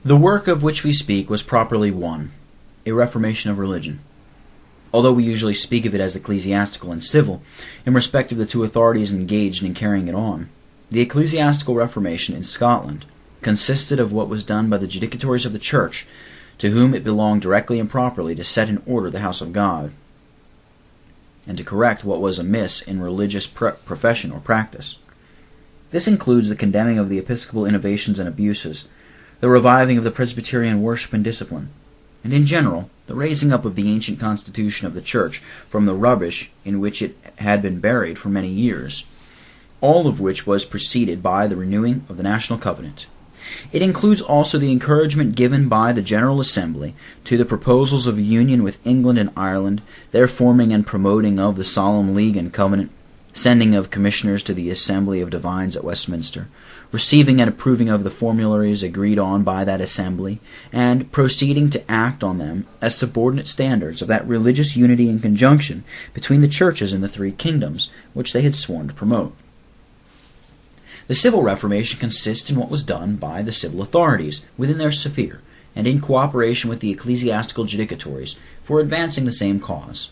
The work of which we speak was properly one, a reformation of religion. Although we usually speak of it as ecclesiastical and civil, in respect of the two authorities engaged in carrying it on, the ecclesiastical reformation in Scotland consisted of what was done by the judicatories of the Church, to whom it belonged directly and properly to set in order the house of God, and to correct what was amiss in religious profession or practice. This includes the condemning of the episcopal innovations and abuses, the reviving of the Presbyterian worship and discipline, and in general, the raising up of the ancient constitution of the Church from the rubbish in which it had been buried for many years, all of which was preceded by the renewing of the national covenant. It includes also the encouragement given by the General Assembly to the proposals of union with England and Ireland, their forming and promoting of the Solemn League and Covenant, sending of commissioners to the Assembly of Divines at Westminster, receiving and approving of the formularies agreed on by that Assembly, and proceeding to act on them as subordinate standards of that religious unity and conjunction between the churches in the three kingdoms which they had sworn to promote. The civil reformation consists in what was done by the civil authorities within their sphere, and in cooperation with the ecclesiastical judicatories for advancing the same cause.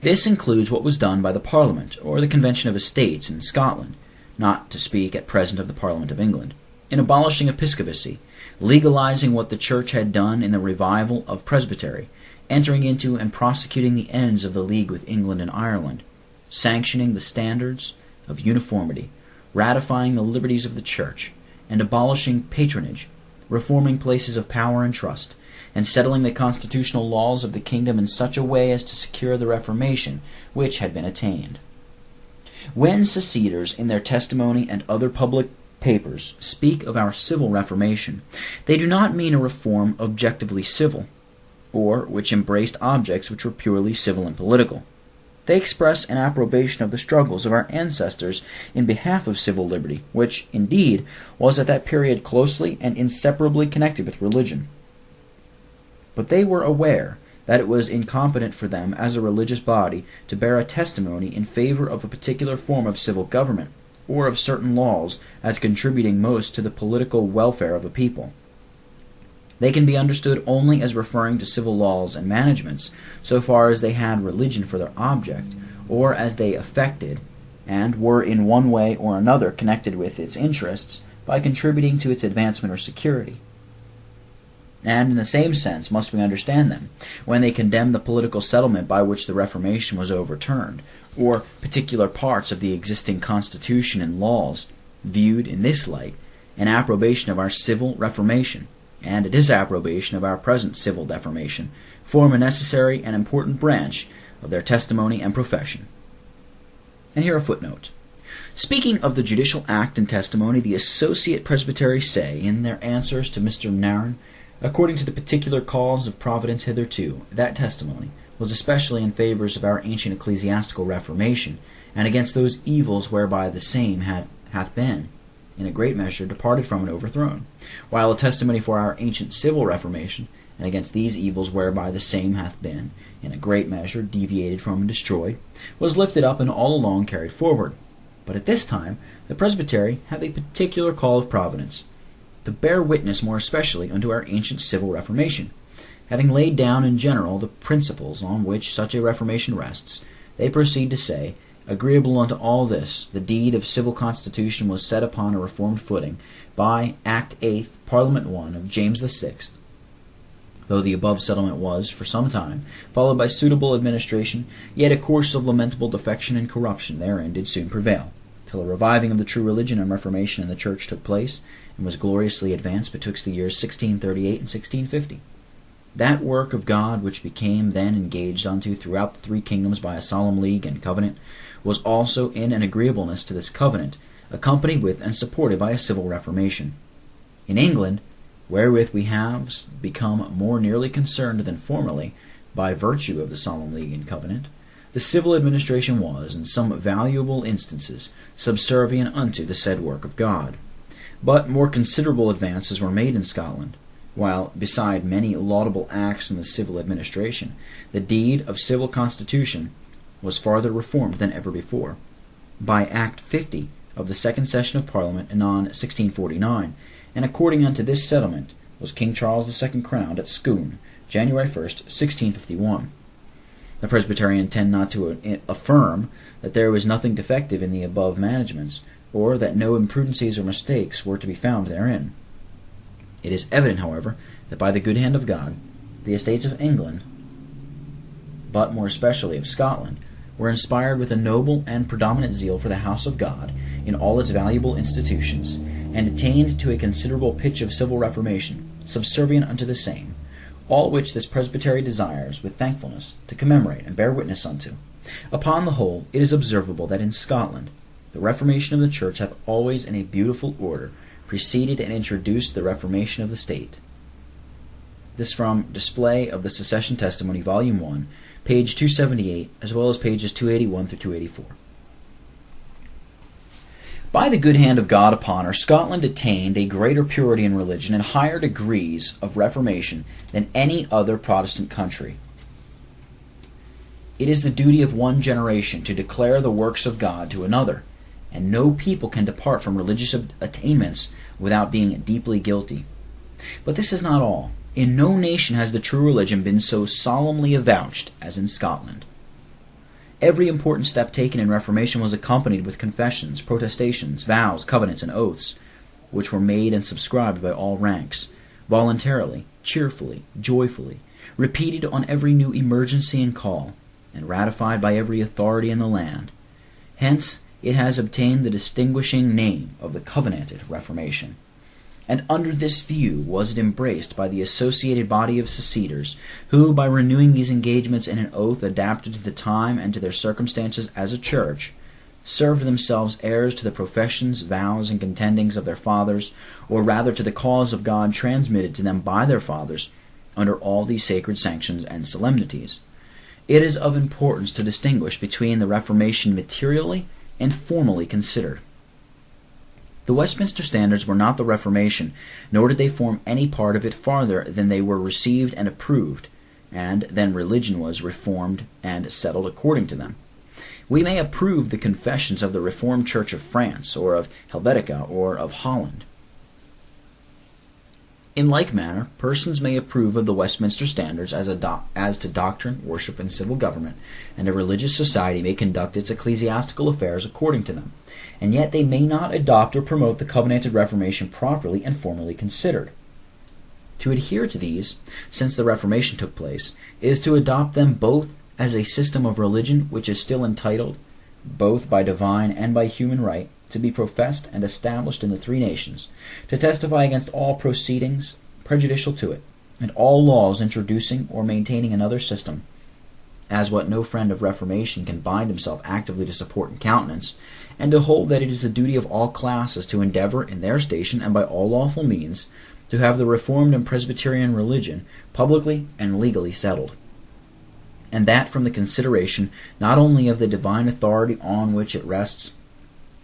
This includes what was done by the Parliament, or the Convention of Estates in Scotland, not to speak at present of the Parliament of England, in abolishing episcopacy, legalizing what the Church had done in the revival of presbytery, entering into and prosecuting the ends of the league with England and Ireland, sanctioning the standards of uniformity, ratifying the liberties of the Church, and abolishing patronage, reforming places of power and trust, and settling the constitutional laws of the kingdom in such a way as to secure the reformation which had been attained. When seceders in their testimony and other public papers speak of our civil reformation, they do not mean a reform objectively civil, or which embraced objects which were purely civil and political. They express an approbation of the struggles of our ancestors in behalf of civil liberty, which, indeed, was at that period closely and inseparably connected with religion. But they were aware that it was incompetent for them as a religious body to bear a testimony in favor of a particular form of civil government, or of certain laws as contributing most to the political welfare of a people. They can be understood only as referring to civil laws and managements, so far as they had religion for their object, or as they affected, and were in one way or another connected with its interests, by contributing to its advancement or security. And in the same sense must we understand them, when they condemn the political settlement by which the Reformation was overturned, or particular parts of the existing constitution and laws, viewed in this light, an approbation of our civil reformation, and a disapprobation of our present civil deformation, form a necessary and important branch of their testimony and profession. And here a footnote. Speaking of the judicial act and testimony, the Associate Presbytery say, in their answers to Mr. Nairn, according to the particular cause of providence hitherto, that testimony was especially in favours of our ancient ecclesiastical reformation, and against those evils whereby the same hath been, in a great measure, departed from and overthrown, while a testimony for our ancient civil reformation, and against these evils whereby the same hath been, in a great measure, deviated from and destroyed, was lifted up and all along carried forward. But at this time the Presbytery have a particular call of providence, to bear witness more especially unto our ancient civil reformation. Having laid down in general the principles on which such a reformation rests, they proceed to say, agreeable unto all this, the deed of civil constitution was set upon a reformed footing by Act 8th, Parliament 1 of James VI, though the above settlement was, for some time, followed by suitable administration, yet a course of lamentable defection and corruption therein did soon prevail, till a reviving of the true religion and reformation in the Church took place, and was gloriously advanced betwixt the years 1638 and 1650. That work of God which became then engaged unto throughout the three kingdoms by a solemn league and covenant was also in an agreeableness to this covenant, accompanied with and supported by a civil reformation. In England, wherewith we have become more nearly concerned than formerly, by virtue of the solemn league and covenant, the civil administration was, in some valuable instances, subservient unto the said work of God. But more considerable advances were made in Scotland, while, beside many laudable acts in the civil administration, the deed of civil constitution was farther reformed than ever before. By Act 50 of the second session of Parliament anon 1649, and according unto this settlement, was King Charles II crowned at Scone, January 1st, 1651. The Presbyterian tend not to affirm that there was nothing defective in the above managements, or that no imprudencies or mistakes were to be found therein. It is evident, however, that by the good hand of God, the estates of England, but more especially of Scotland, were inspired with a noble and predominant zeal for the house of God in all its valuable institutions, and attained to a considerable pitch of civil reformation, subservient unto the same, all which this presbytery desires with thankfulness to commemorate and bear witness unto. Upon the whole, it is observable that in Scotland the reformation of the Church hath always in a beautiful order preceded and introduced the reformation of the state. This from Display of the Secession Testimony, Volume 1, page 278, as well as pages 281 through 284. By the good hand of God upon her, Scotland attained a greater purity in religion and higher degrees of reformation than any other Protestant country. It is the duty of one generation to declare the works of God to another, and no people can depart from religious attainments without being deeply guilty. But this is not all. In no nation has the true religion been so solemnly avouched as in Scotland. Every important step taken in Reformation was accompanied with confessions, protestations, vows, covenants, and oaths, which were made and subscribed by all ranks, voluntarily, cheerfully, joyfully, repeated on every new emergency and call, and ratified by every authority in the land. Hence it has obtained the distinguishing name of the Covenanted Reformation. And under this view was it embraced by the associated body of seceders, who, by renewing these engagements in an oath adapted to the time and to their circumstances as a church, served themselves heirs to the professions, vows, and contendings of their fathers, or rather to the cause of God transmitted to them by their fathers, under all these sacred sanctions and solemnities. It is of importance to distinguish between the Reformation materially and formally considered. The Westminster Standards were not the Reformation, nor did they form any part of it farther than they were received and approved, and then religion was reformed and settled according to them. We may approve the confessions of the Reformed Church of France, or of Helvetica, or of Holland. In like manner, persons may approve of the Westminster Standards as to doctrine, worship, and civil government, and a religious society may conduct its ecclesiastical affairs according to them, and yet they may not adopt or promote the Covenanted Reformation properly and formally considered. To adhere to these, since the Reformation took place, is to adopt them both as a system of religion which is still entitled, both by divine and by human right, to be professed and established in the three nations, to testify against all proceedings prejudicial to it, and all laws introducing or maintaining another system, as what no friend of Reformation can bind himself actively to support and countenance, and to hold that it is the duty of all classes to endeavor in their station and by all lawful means to have the Reformed and Presbyterian religion publicly and legally settled, and that from the consideration not only of the divine authority on which it rests,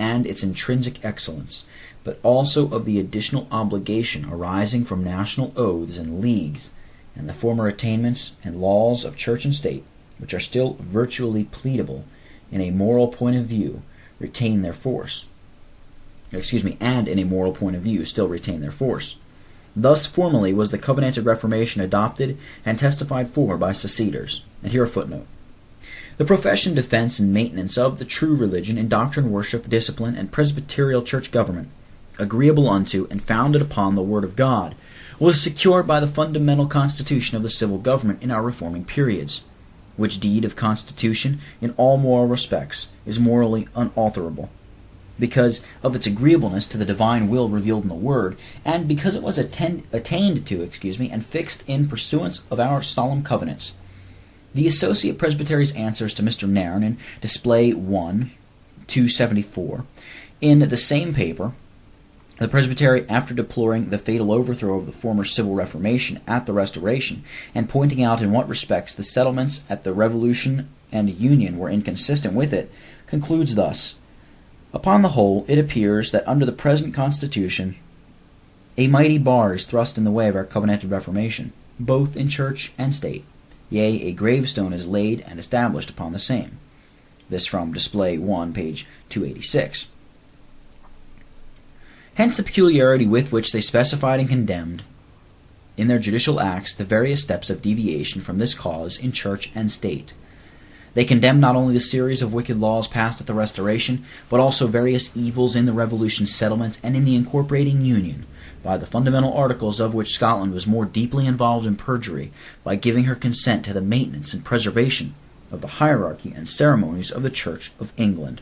and its intrinsic excellence, but also of the additional obligation arising from national oaths and leagues, and the former attainments and laws of church and state, which are still virtually pleadable in a moral point of view, retain their force. And in a moral point of view, still retain their force. Thus formally was the Covenanted Reformation adopted and testified for by seceders. And here a footnote. The profession, defense, and maintenance of the true religion in doctrine, worship, discipline, and presbyterial church government, agreeable unto and founded upon the Word of God, was secured by the fundamental constitution of the civil government in our reforming periods, which deed of constitution, in all moral respects, is morally unalterable, because of its agreeableness to the divine will revealed in the Word, and because it was attained to, and fixed in pursuance of our solemn covenants. The Associate Presbytery's answers to Mr. Nairn in Display 1, 274. In the same paper, the Presbytery, after deploring the fatal overthrow of the former civil reformation at the Restoration, and pointing out in what respects the settlements at the Revolution and Union were inconsistent with it, concludes thus: Upon the whole, it appears that under the present Constitution a mighty bar is thrust in the way of our Covenanted Reformation, both in church and state. Yea, a gravestone is laid and established upon the same. This from Display 1, page 286. Hence the peculiarity with which they specified and condemned in their judicial acts the various steps of deviation from this cause in church and state. They condemned not only the series of wicked laws passed at the Restoration, but also various evils in the Revolution's settlement and in the incorporating Union, by the fundamental articles of which Scotland was more deeply involved in perjury by giving her consent to the maintenance and preservation of the hierarchy and ceremonies of the Church of England.